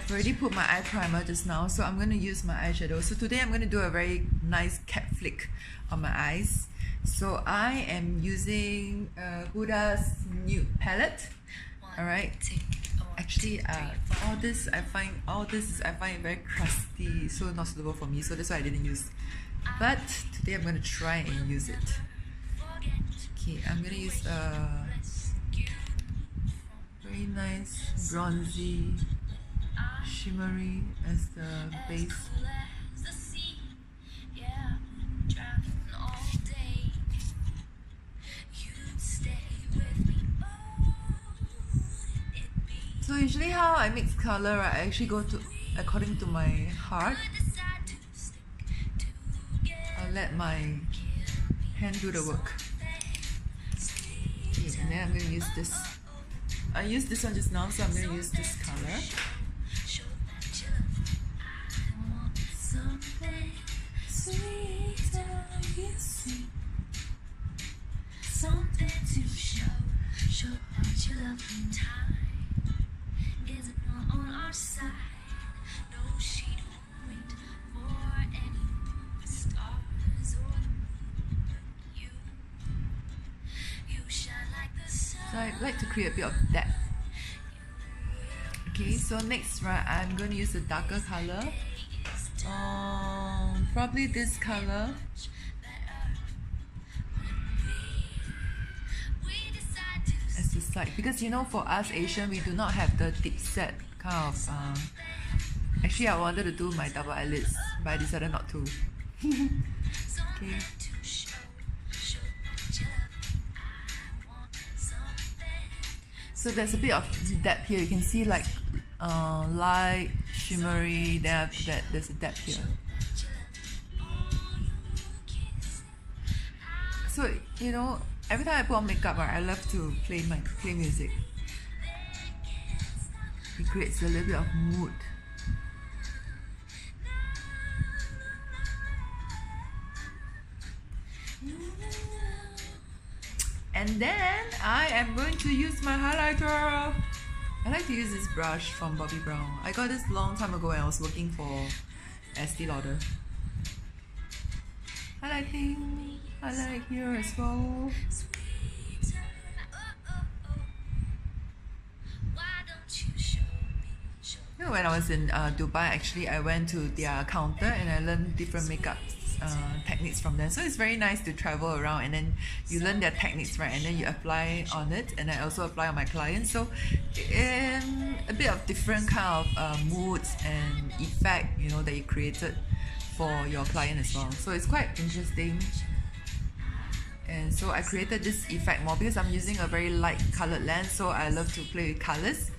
I've already put my eye primer just now, so I'm going to use my eyeshadow. So today I'm going to do a very nice cat flick on my eyes. So I am using Huda's nude palette. Alright. Actually, all this I find it very crusty, so not suitable for me. So that's why I didn't use. But today I'm going to try and use it. Okay, I'm going to use a very nice bronzy shimmery as the base. So usually how I mix color, I actually go to according to my heart. I'll let my hand do the work. Okay, and then I'm going to use this. I used this one just now, so I'm going to use this color. Something to show what you love in time. Is it not on our side? No, she don't wait for any stars or you shine like the sun. So I like to create a bit of depth. Okay, so next, right, I'm going to use a darker color. Probably this color. As the side, because you know, for us Asian, we do not have the deep set kind of. Actually, I wanted to do my double eyelids, but I decided not to. Okay. So there's a bit of depth here. You can see like light, shimmery. Then after that, there's a depth here. So you know, every time I put on makeup, I love to play music. It creates a little bit of mood. And then I am going to use my highlighter. I like to use this brush from Bobbi Brown. I got this long time ago when I was working for Estee Lauder. Highlighting, highlight here as well. You know, when I was in Dubai, actually, I went to their counter and I learned different makeup techniques from them. So it's very nice to travel around and then you learn their techniques, right? And then you apply on it, and I also apply on my clients. So a bit of different kind of moods and effect, you know, that you created for your client as well. So it's quite interesting. And so I created this effect more because I'm using a very light colored lens, so I love to play with colors.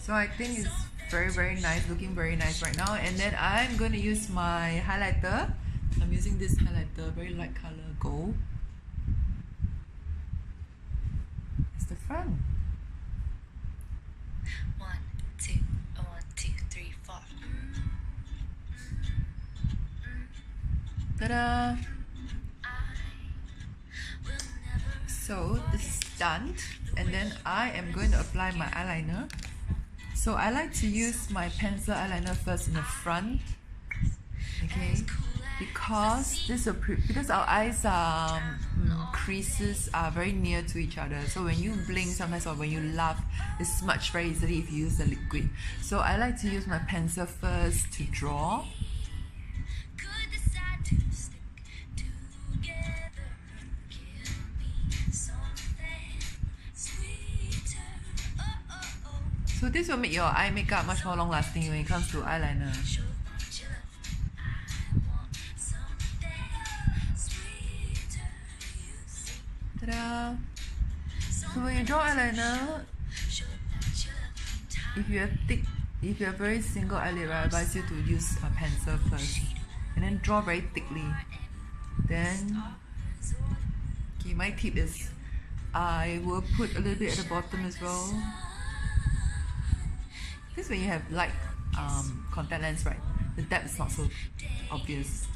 So I think it's very nice, looking very nice right now. And then I'm going to use my highlighter. I'm using this highlighter, very light color, gold. It's the front. 1, 2, 1, 2, 3, 4. Ta-da! So this is done, and then I am going to apply my eyeliner. So I like to use my pencil eyeliner first in the front, okay, because our eyes creases are very near to each other. So when you blink sometimes, or when you laugh, it's smudged very easily if you use the liquid. So I like to use my pencil first to draw. So this will make your eye makeup much more long lasting when it comes to eyeliner. Ta-da! So when you draw eyeliner, if you have very single eyelid, right, I advise you to use a pencil first and then draw very thickly. Then, okay, my tip is I will put a little bit at the bottom as well. Because when you have light contact lens, right, the depth is not so obvious.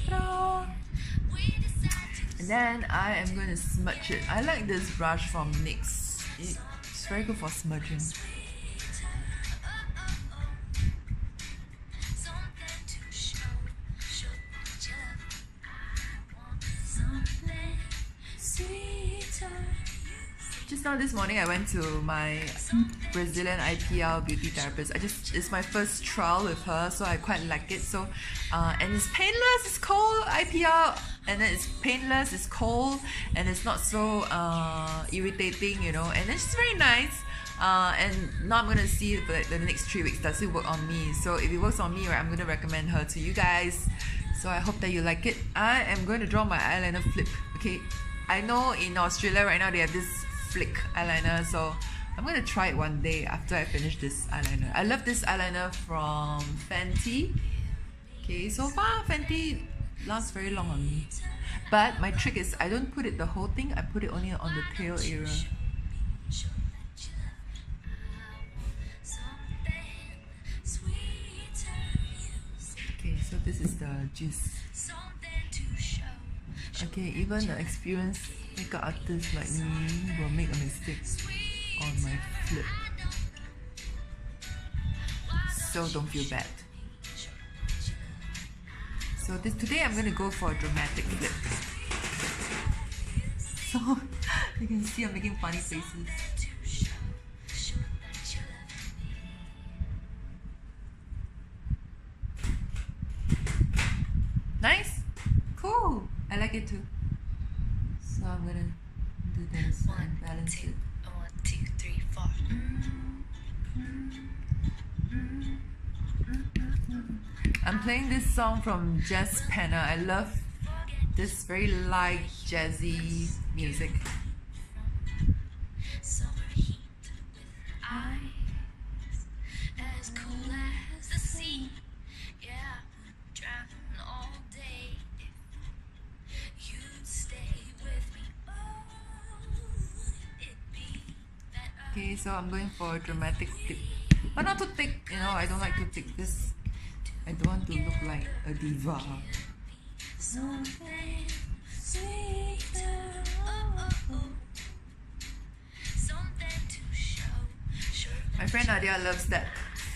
Ta-da! And then I am going to smudge it. I like this brush from NYX. It's very good for smudging. Just now this morning I went to my Brazilian IPL beauty therapist. It's my first trial with her, so I quite like it. So and it's painless, it's cold IPL, and then it's painless, it's cold, and it's not so irritating, you know, and it's very nice. And now I'm gonna see for like the next 3 weeks does it work on me. So if it works on me, right, I'm gonna recommend her to you guys. So I hope that you like it. I am going to draw my eyeliner flip. Okay, I know in Australia right now they have this flick eyeliner, so I'm going to try it one day after I finish this eyeliner. I love this eyeliner from Fenty. Okay, so far Fenty lasts very long on me. But my trick is I don't put it the whole thing, I put it only on the tail area. Okay, so this is the juice. Okay, even the experienced makeup artist like me will make a mistake on my flip. So don't feel bad. So today I'm going to go for a dramatic flip. So you can see I'm making funny faces. Nice? Cool! I like it too. So I'm gonna do this and balance it. 1, 2, 3, 4. I'm playing this song from Jazz Penna. I love this very light, jazzy music. Summer heat with eyes as cool as the sea. Yeah, I would drown all day if you'd stay with me. Oh, would it be that Okay, so I'm going for a dramatic flip. But not too thick, you know, I don't like too thick because I don't want to look like a diva. something sweeter? Oh, oh, oh. Something to show. My friend Nadia loves that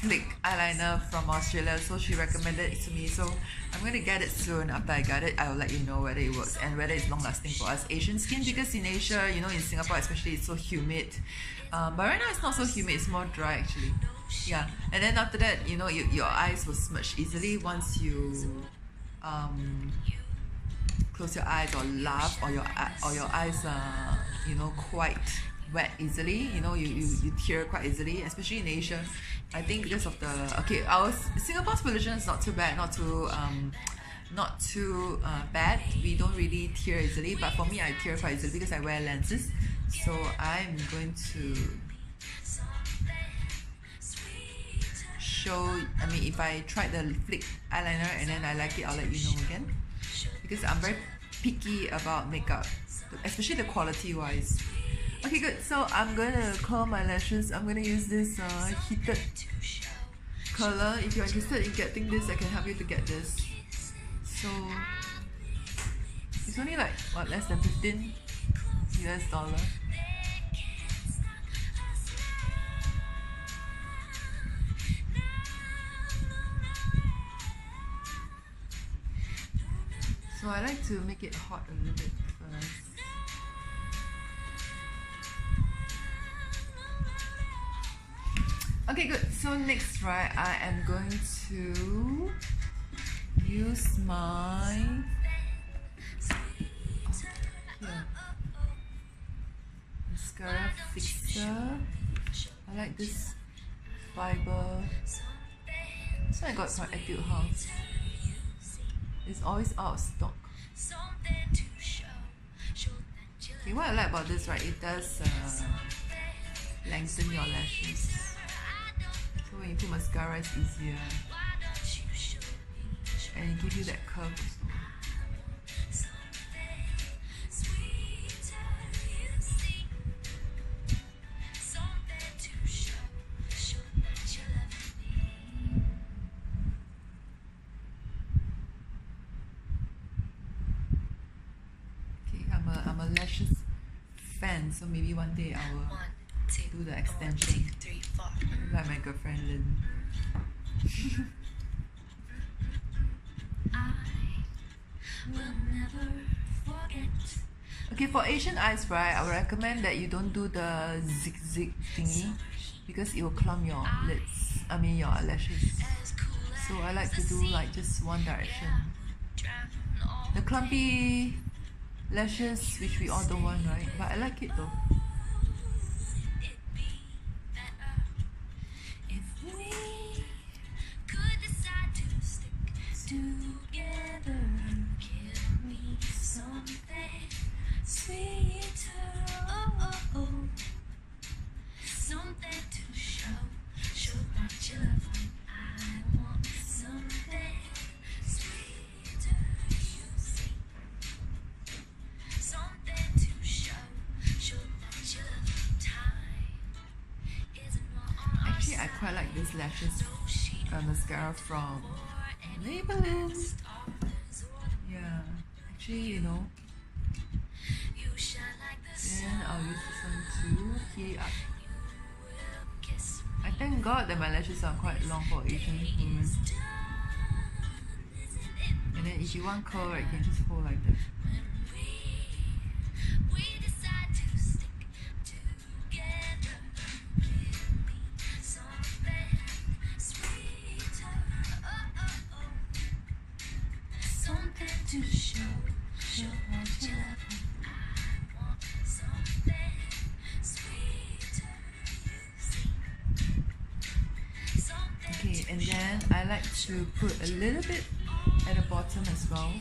flick eyeliner from Australia, so she recommended it to me. So I'm going to get it soon. After I got it, I will let you know whether it works and whether it's long lasting for us Asian skin, because in Asia, you know, in Singapore especially, it's so humid. But right now it's not so humid, it's more dry actually. Yeah, and then after that, you know, your eyes will smudge easily once you close your eyes or laugh, or your eyes are, you know, quite wet easily. You know, you tear quite easily, especially in Asia. I think because of the our Singapore's pollution is not too bad, not too bad. We don't really tear easily, but for me I tear quite easily because I wear lenses. So I'm going to show, I mean, if I tried the flick eyeliner and then I like it, I'll let you know again, because I'm very picky about makeup, especially the quality wise. Okay, good. So I'm gonna curl my lashes. I'm gonna use this heated curler. If you're interested in getting this, I can help you to get this. So it's only like what, less than 15 US dollar. So I like to make it hot a little bit first. Okay, good. So next, right, I am going to use my mascara fixer. I like this fiber. So I got from Etude House. It's always out of stock. Okay, what I like about this, right, it does lengthen your lashes. So when you put mascara, it's easier. And it gives you that curve also. I'm a lashes fan, so maybe one day I will do the extension like my girlfriend Lynn. Okay, for Asian eyes, right, I would recommend that you don't do the zig thingy because it will clump your lids, your eyelashes. So I like to do like just one direction. The clumpy lashes, which we all don't want, right? But I like it though. Actually, I quite like this lashes mascara from Maybelline. Yeah, actually, then I'll use this one too. Here up. I thank God that my lashes are quite long for Asian women. And then if you want curl, right, you can just hold like that. Okay, and then I like to put a little bit at the bottom as well.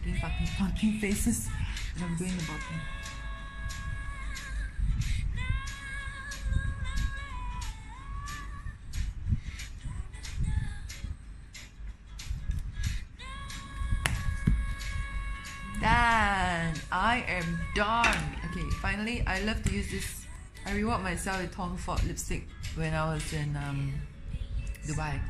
Making fucking faces and I'm doing the bottom. Done! I am done! Okay, finally, I love to use this. I reward myself with Tom Ford lipstick when I was in Dubai.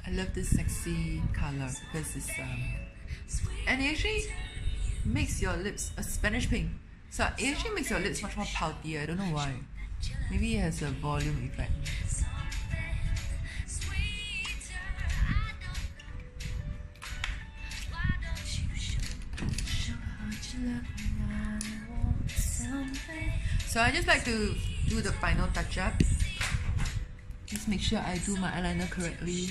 I love this sexy color because it's and it actually makes your lips a Spanish pink. So it actually makes your lips much more pouty. I don't know why. Maybe it has a volume effect. So I just like to do the final touch up. Just make sure I do my eyeliner correctly.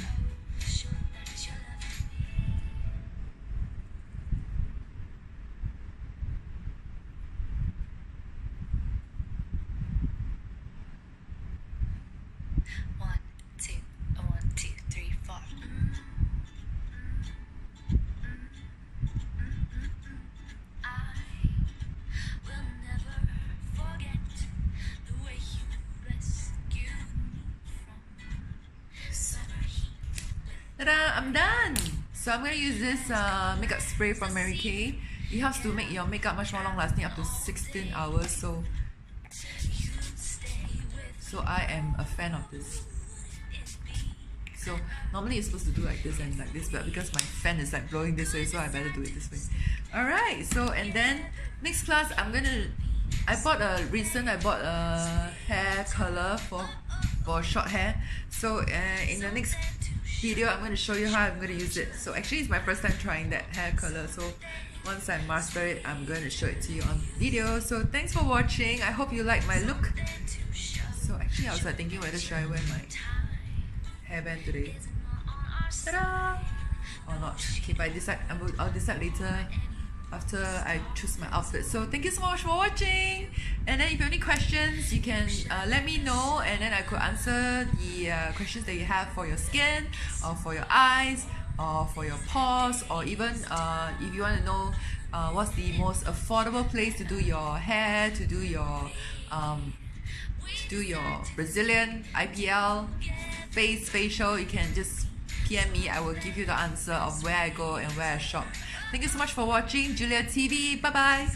Ta-da! I'm done! So I'm going to use this makeup spray from Mary Kay. It helps to make your makeup much more long lasting, up to 16 hours. So I am a fan of this. So normally it's supposed to do like this and like this, but because my fan is like blowing this way, so I better do it this way. Alright, so and then next class I bought a hair color for short hair. So in the next video I'm going to show you how I'm going to use it. So actually it's my first time trying that hair color, so once I master it I'm going to show it to you on video. So thanks for watching. I hope you like my look. So actually I was like thinking whether should I wear my hairband today. Ta-da! Or not. Okay, but I'll decide later after I choose my outfit. So thank you so much for watching, and then if you have any questions you can let me know, and then I could answer the questions that you have for your skin or for your eyes or for your pores, or even if you want to know what's the most affordable place to do your hair, to do your Brazilian IPL facial, you can just PM me. I will give you the answer of where I go and where I shop. Thank you so much for watching Julia TV. Bye bye.